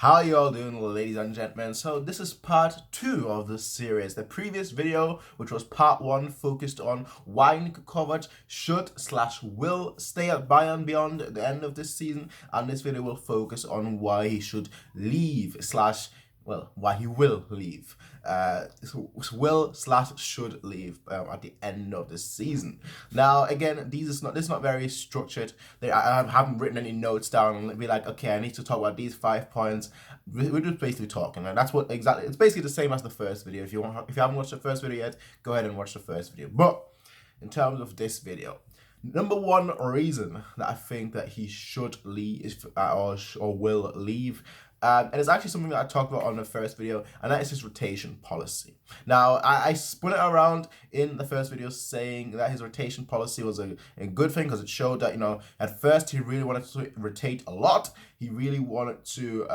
How you all doing, ladies and gentlemen? So this is part 2 of this series. The previous video, which was part 1, focused on why Niko Kovac should/will stay at Bayern beyond the end of this season, and this video will focus on why he should leave why he will leave. Will/should leave at the end of the season. Now, again, this is not very structured. I haven't written any notes down and be like, okay, I need to talk about these 5 points. We're just basically talking, and that's what exactly. It's basically the same as the first video. If you haven't watched the first video yet, go ahead and watch the first video. But in terms of this video, number one reason that I think that he should leave or will leave. And it's actually something that I talked about on the first video, and that is his rotation policy. Now, I spun it around in the first video saying that his rotation policy was a good thing because it showed that, at first he really wanted to rotate a lot. He really wanted to,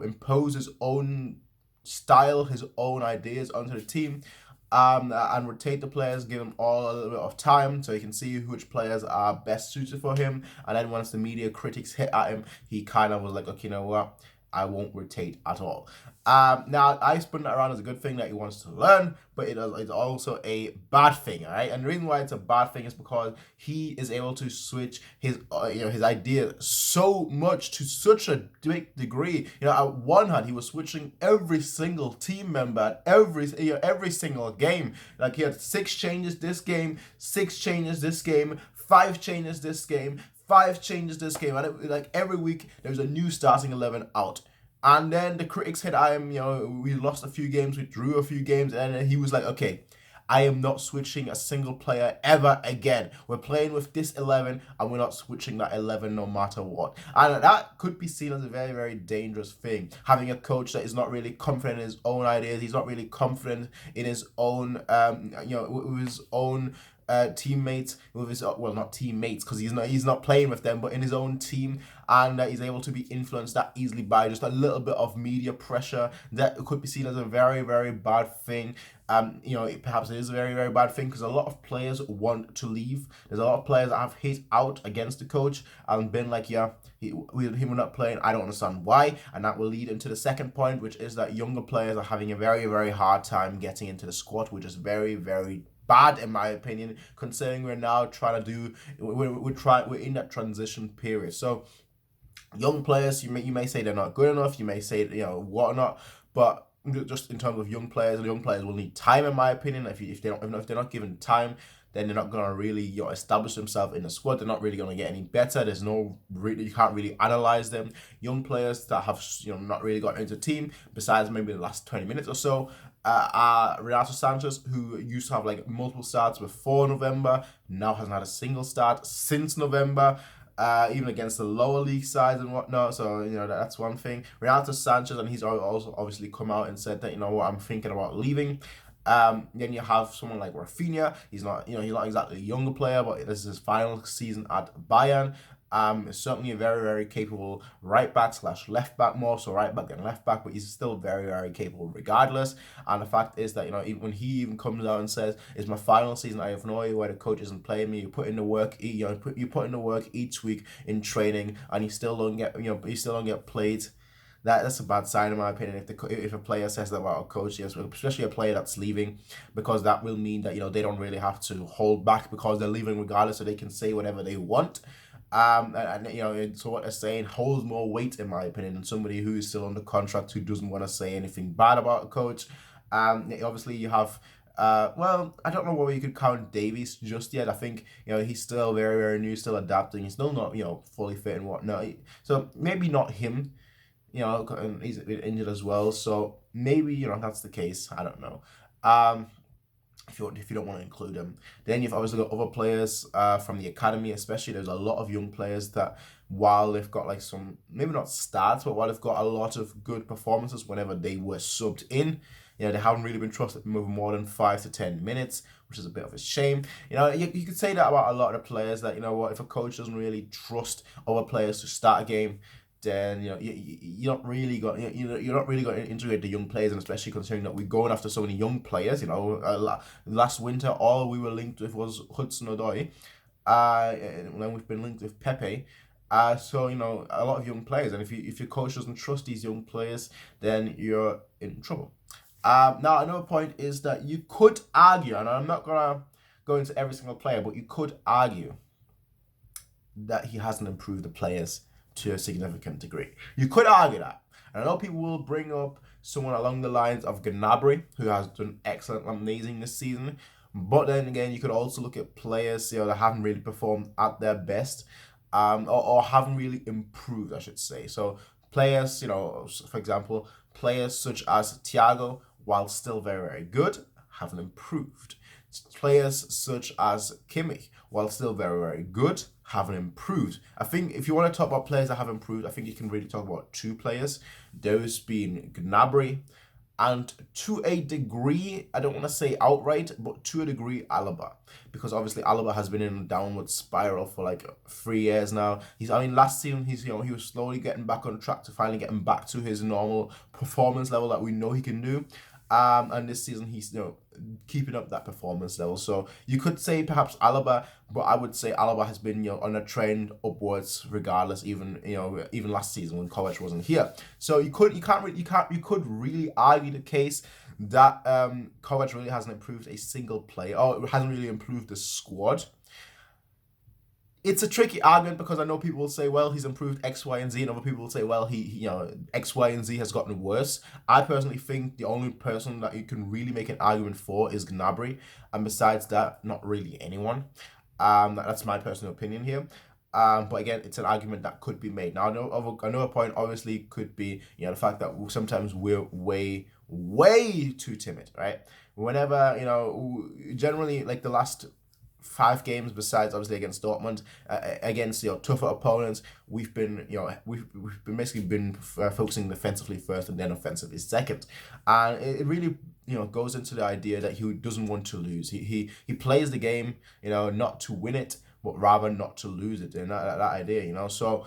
impose his own style, his own ideas onto the team. And rotate the players, give them all a little bit of time so he can see which players are best suited for him. And then once the media critics hit at him, he kind of was like, okay, you know what? I won't rotate at all. Now, I spun that around as a good thing that he wants to learn, but it's also a bad thing, all right? And the reason why it's a bad thing is because he is able to switch his ideas so much to such a big degree. At one hand, he was switching every single team member at every single game. Like, he had 6 changes this game, 6 changes this game, 5 changes this game, 5 changes this game, and like every week there was a new starting 11 out. And then the critics hit at him, we lost a few games, we drew a few games, and then he was like, okay, I am not switching a single player ever again. We're playing with this 11, and we're not switching that 11 no matter what. And that could be seen as a very, very dangerous thing. Having a coach that is not really confident in his own ideas, he's not really confident in his own, with his own teammates, with his not teammates because he's not playing with them, but in his own team, and he's able to be influenced that easily by just a little bit of media pressure. That could be seen as a very, very bad thing. Perhaps it is a very, very bad thing because a lot of players want to leave. There's a lot of players that have hit out against the coach and been like, him not playing. I don't understand why, and that will lead into the second point, which is that younger players are having a very, very hard time getting into the squad, which is very, very bad in my opinion, considering we're now trying to do we're in that transition period. So young players, you may say they're not good enough, you may say whatnot, but just in terms of young players will need time in my opinion. If they're not given time, then they're not gonna really establish themselves in the squad. They're not really gonna get any better. You can't really analyze them. Young players that have not really got into the team, besides maybe the last 20 minutes or so, Renato Sanchez, who used to have like multiple starts before November, now hasn't had a single start since November. Even against the lower league sides and whatnot. So, that's one thing. Renato Sanchez, and he's also obviously come out and said that, I'm thinking about leaving. Then you have someone like Rafinha. He's not exactly a younger player, but this is his final season at Bayern. Certainly a very, very capable right back / left back, more so right back than left back, but he's still very, very capable regardless. And the fact is that, when he even comes out and says, it's my final season, I have no idea why the coach isn't playing me. You put in the work, you put in the work each week in training, and you still don't get played. That's a bad sign in my opinion. If a player says that about a coach, yes, especially a player that's leaving, because that will mean that they don't really have to hold back because they're leaving regardless, so they can say whatever they want. So what they're saying holds more weight in my opinion than somebody who is still under contract who doesn't want to say anything bad about a coach. Obviously you have I don't know whether you could count Davies just yet. I think he's still very, very new, still adapting. He's still not fully fit and whatnot. So maybe not him. And he's a bit injured as well. So maybe that's the case. I don't know. If you don't want to include them, then you've obviously got other players from the academy, especially. There's a lot of young players that, while they've got like some, maybe not stats, but while they've got a lot of good performances whenever they were subbed in, they haven't really been trusted to move more than 5 to 10 minutes, which is a bit of a shame. You could say that about a lot of players, that if a coach doesn't really trust other players to start a game, then you're not really going to integrate the young players, and especially considering that we're going after so many young players. Last winter all we were linked with was Hudson-Odoi, and then we've been linked with Pepe, So a lot of young players, and if your coach doesn't trust these young players, then you're in trouble. Now another point is that you could argue, and I'm not gonna go into every single player, but you could argue that he hasn't improved the players to a significant degree. You could argue that. And I know people will bring up someone along the lines of Gnabry, who has done excellent, amazing this season. But then again, you could also look at players that haven't really performed at their best, or haven't really improved, I should say. So players, for example, players such as Thiago, while still very, very good, haven't improved. Players such as Kimmich, while still very, very good, haven't improved. I think if you want to talk about players that have improved, I think you can really talk about two players. Those being Gnabry, and to a degree, I don't want to say outright, but to a degree, Alaba. Because obviously Alaba has been in a downward spiral for like 3 years now. Last season he was slowly getting back on track to finally getting back to his normal performance level that we know he can do. And this season he's keeping up that performance level. So you could say perhaps Alaba, but I would say Alaba has been on a trend upwards regardless. Even last season when Kovac wasn't here. So you could really argue the case that Kovac really hasn't improved a single player, or hasn't really improved the squad. It's a tricky argument because I know people will say, well, he's improved X, Y, and Z, and other people will say, well, he X, Y, and Z has gotten worse. I personally think the only person that you can really make an argument for is Gnabry, and besides that, not really anyone. That's my personal opinion here. But again, it's an argument that could be made. Now, another point obviously could be, the fact that sometimes we're way, way too timid, right? Whenever, generally like the last 5 games, besides obviously against Dortmund, against tougher opponents, we've been basically been focusing defensively first and then offensively second, and it really goes into the idea that he doesn't want to lose. He plays the game not to win it, but rather not to lose it, and that idea, so.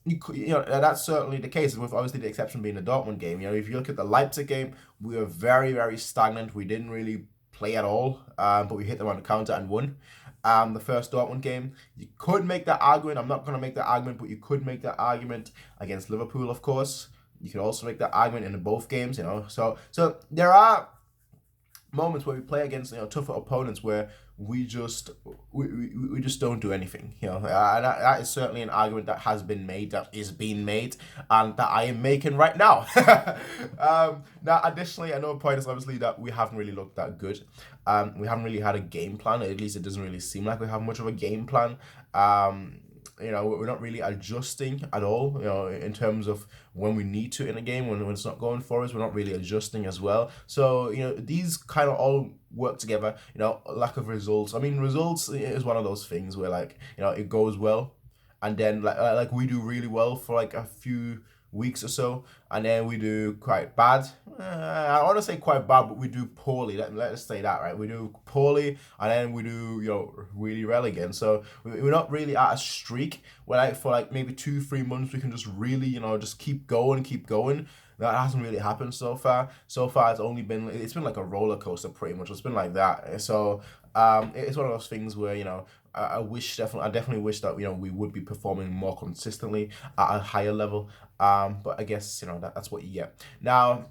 That's certainly the case, with obviously the exception being the Dortmund game. If you look at the Leipzig game, we were very, very stagnant. We didn't really play at all, but we hit them on the counter and won. The first Dortmund game, you could make that argument. I'm not going to make that argument, but you could make that argument against Liverpool, of course. You could also make that argument in both games, So there are moments where we play against tougher opponents where we just don't do anything, and that is certainly an argument that has been made, that is being made, and that I am making right now. Now, additionally, another point is obviously that we haven't really looked that good. We haven't really had a game plan. At least it doesn't really seem like we have much of a game plan. We're not really adjusting at all, in terms of when we need to in a game, when it's not going for us, we're not really adjusting as well. So, these kind of all work together, lack of results. Results is one of those things where it goes well, and then like we do really well for like a few weeks or so, and then we do quite bad. I want to say quite bad, but we do poorly. Let's say that, right? We do poorly, and then we do really well again. So we're not really at a streak where for maybe 2-3 months we can just really just keep going. That hasn't really happened so far. So far, it's been like a roller coaster pretty much. It's been like that. So it's one of those things where I definitely wish that we would be performing more consistently at a higher level. But I guess that's what you get. Now,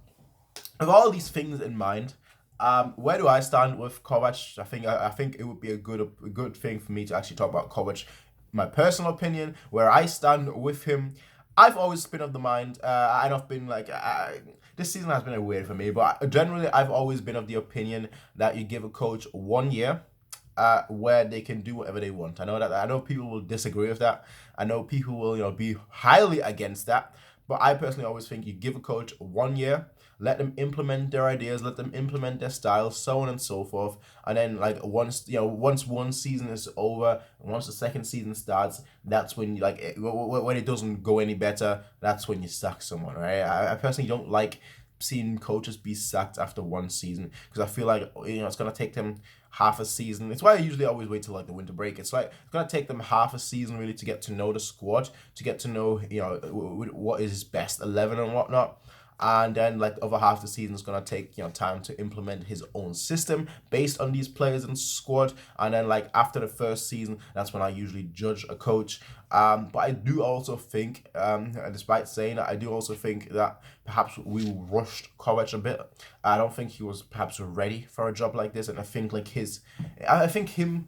with all these things in mind, where do I stand with Kovac? I think it would be a good thing for me to actually talk about Kovac. My personal opinion, where I stand with him. I've always been of the mind, and I've been this season has been weird for me, but generally I've always been of the opinion that you give a coach 1 year where they can do whatever they want. I know people will disagree with that. I know people will be highly against that, but I personally always think you give a coach 1 year, let them implement their ideas, let them implement their style, so on and so forth. And then once one season is over, once the second season starts, that's when when it doesn't go any better, that's when you sack someone, right? I personally don't like seeing coaches be sacked after one season, because I feel like it's gonna take them half a season. It's why I usually always wait till the winter break. It's gonna take them half a season really to get to know the squad, to get to know what is his best 11 and whatnot. and then like the other half of the season is gonna take time to implement his own system based on these players and squad. And then like after the first season, that's when I usually judge a coach. But I do also think, despite saying that, I do also think that perhaps we rushed Kovac a bit. I don't think he was perhaps ready for a job like this, and I think him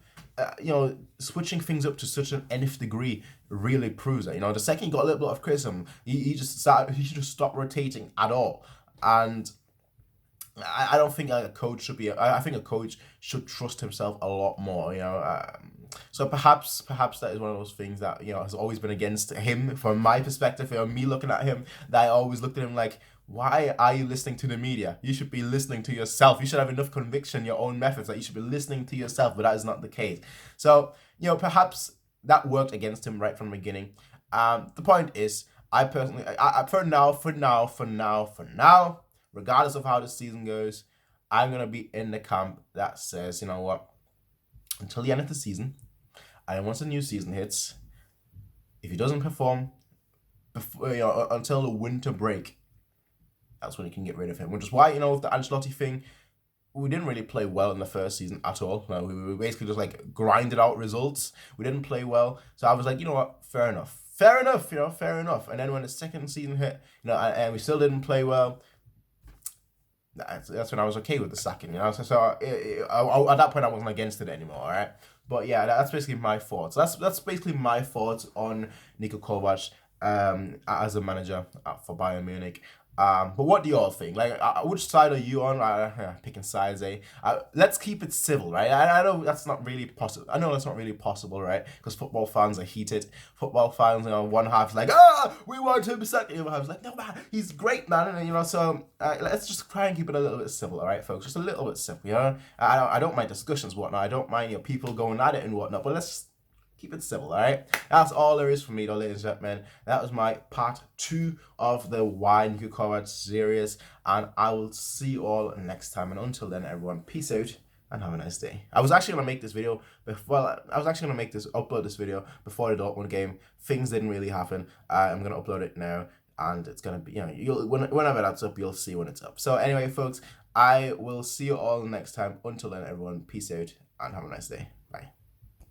switching things up to such an nth degree really proves that. The second he got a little bit of criticism, he just stopped rotating at all. And I don't think a coach should be. I think a coach should trust himself a lot more. So perhaps that is one of those things that has always been against him from my perspective. Me looking at him, that I always looked at him like, why are you listening to the media? You should be listening to yourself. You should have enough conviction in your own methods that you should be listening to yourself, but that is not the case. So, perhaps that worked against him right from the beginning. The point is, I personally, for now, regardless of how the season goes, I'm going to be in the camp that says, you know what, until the end of the season, and once the new season hits, if he doesn't perform before, until the winter break, that's when you can get rid of him. Which is why, with the Ancelotti thing, we didn't really play well in the first season at all. No, we basically just like grinded out results. We didn't play well. So I was like, you know what, fair enough. And then when the second season hit, and we still didn't play well, that's when I was okay with the sacking. So at that point I wasn't against it anymore. All right. But yeah, that's basically my thoughts. That's basically my thoughts on Niko Kovac as a manager for Bayern Munich. But what do you all think? Like, which side are you on? Picking sides, eh? Let's keep it civil, right? I know that's not really possible. Right? Because football fans are heated. Football fans, one half's like, we want him sacked. The other half's like, no man, he's great, man. And so let's just try and keep it a little bit civil, all right, folks? Just a little bit civil, I don't mind discussions, whatnot. I don't mind people going at it and whatnot. But let's keep it civil, all right? That's all there is for me, though, ladies and gentlemen. That was my part 2 of the Why Niko Kovac series, and I will see you all next time. And until then, everyone, peace out and have a nice day. I was actually gonna make this video upload this video before the Dortmund game. Things didn't really happen. I'm gonna upload it now, and it's gonna be, whenever that's up, you'll see when it's up. So anyway, folks, I will see you all next time. Until then, everyone, peace out and have a nice day.